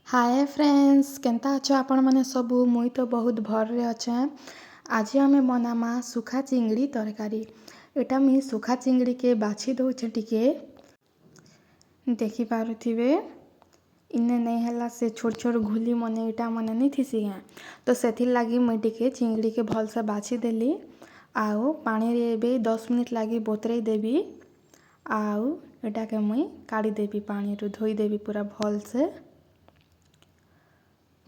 Hi friends Kenta अच्छो आपण मैंने सबू मुई तो बहुत भर अच्छे। आज आम बनामा सुखा चिंगड़ी तरकारी। एटा मुई सुखा चिंगड़ी के बाछि दौचे टिके देखि पारुथिबे इन्ने नहीं हला से छोट छोट घुली मने इटा मने नहीं थिसी हैं तो सेथिर लागी मुई टिके चिंगड़ी के भल से बाछि देली आउ पानी रे बे 10 मिनिट लागी बोतरेई देबी आउ एटा के मुई काढ़ी देबी पानी रो धोई देबी पूरा भल से।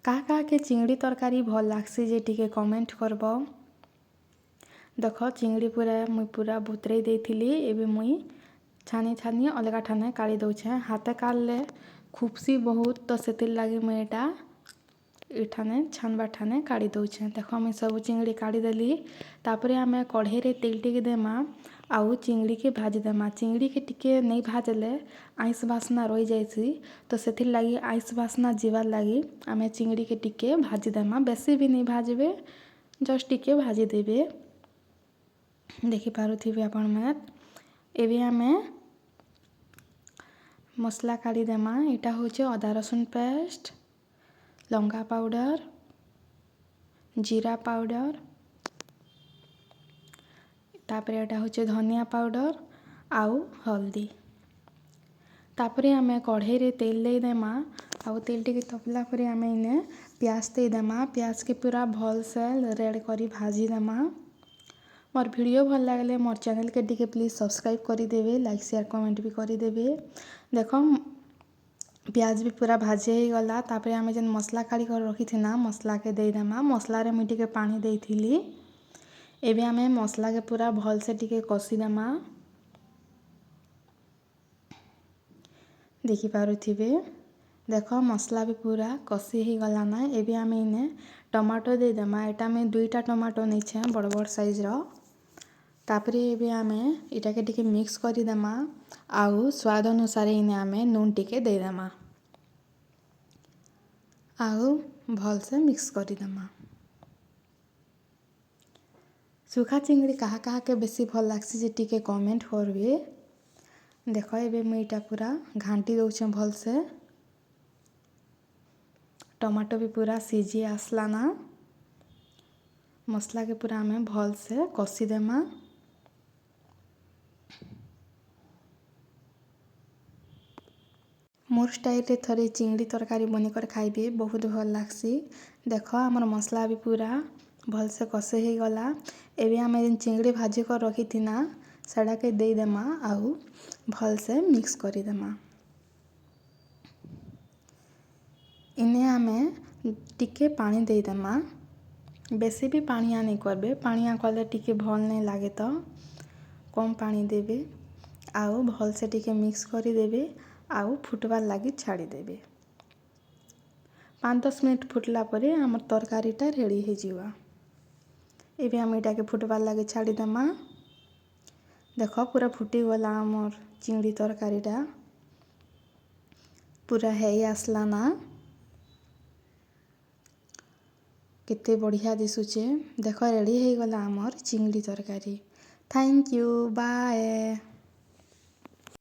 क्या के चिंगड़ी तरकारी भल लागसी जे टिके कमेंट करब। देख चिंगड़ी मुई पूरा भुतरेई देइथिली एबे मुई छानी छानी अलगा ठाने काढ़ी दौछे। हाथे काढ़ले खुबसी बहुत तो सेतिर लागी मुई एटा इठाने छानबा ठाने काढ़ी दौछे। देख मुई सब चिंगड़ी काढ़ी देली तापरे आमे कढ़ई रे तेल टिके देमा आउ चिंगड़ी के भाजी देमा। चिंगड़ी के टिके नहीं भाजले आइस बासना रही जाइसी तो सेथिर लागी आइस बासना जीवार लागी आमे चिंगड़ी के टिके भाजी देमा। बेसी भी नहीं भाजबे जस्ट टिके भाजी देबे। देखि पारुथिबे आपण मैंने एबे आमे मसला काढ़ी देमा। एटा होचे अदा रसुन पेस्ट, लंका पाउडर, जीरा पाउडर, तापरे एटा होचे धनिया पाउडर आउ हल्दी। तापरे आमे कढ़ई रे तेल दे देमा आउ तेल टिके तपला परे आमे इने प्याज दे देमा। प्याज के पूरा भल से रेड करी भाजी देमा। मोर वीडियो भल लागले मोर चैनल के टिके प्लीज सब्सक्राइब करी देबे, लाइक शेयर कमेंट भी करी देबे। देखो प्याज भी पूरा भाजी ही गला तापरे आमे जेन मसला काढ़ी कर रखी थिना मसला के दे देमा। मसला रे मुई टिके पानी देइथिली एबे आमे मसला के पूरा भल से टिके कसी देमा। देखि पारुथिबे देख मसला भी पूरा कसी ही गला ना। एबे आमे इने टमाटो दे देमा। एटा में 2टा टमाटो नहीं छे बड़ बड़ साइज रो। तापरे एबे आमे इटा के टिके मिक्स करी देमा आउ स्वाद अनुसार इने आमे नून टिके दे देमा आउ भल से मिक्स करी देमा। सुखा चिंगड़ी कहा के बेसी भल लागसी जे टिके कमेंट करबे। देख एबे मुई इटा पूरा घांटी दौछे भल से। टमाटो भी पूरा सीझी आसला ना। मसला के पूरा आमे भल से कसी देमा। मोर स्टाइल रे थरे चिंगड़ी तरकारी बनिकर खाइबे बहुत भल लागसी। देख आमर मसला भी पूरा भल से कसे ही गला। एबे आमे जेन चिंगड़ी भाजी कर रखी थिना सेडा के दे देमा आउ भल से मिक्स करी देमा। इने आमे टिके पानी दे देमा। बेसी भी पानिया नहीं करबे, पानिया कले टिके भल नहीं लागे तो कम पानी देबे आउ भल से टिके मिक्स करी देबे आउ फुटबार लागी छाड़ी देबे। 5-10 मिनट फुटला परे आमर तरकारीटा रेडी हो जिवा। एबे आम इटा के फुटबार लागी छाड़ी देमा। देख पूरा फुटी गला आमर चिंगड़ी तरकारीटा पूरा है आसला ना। केते बढ़िया दिसुचे। देख रेडी हो गला आमर चिंगड़ी तरकारी। Thank you bye.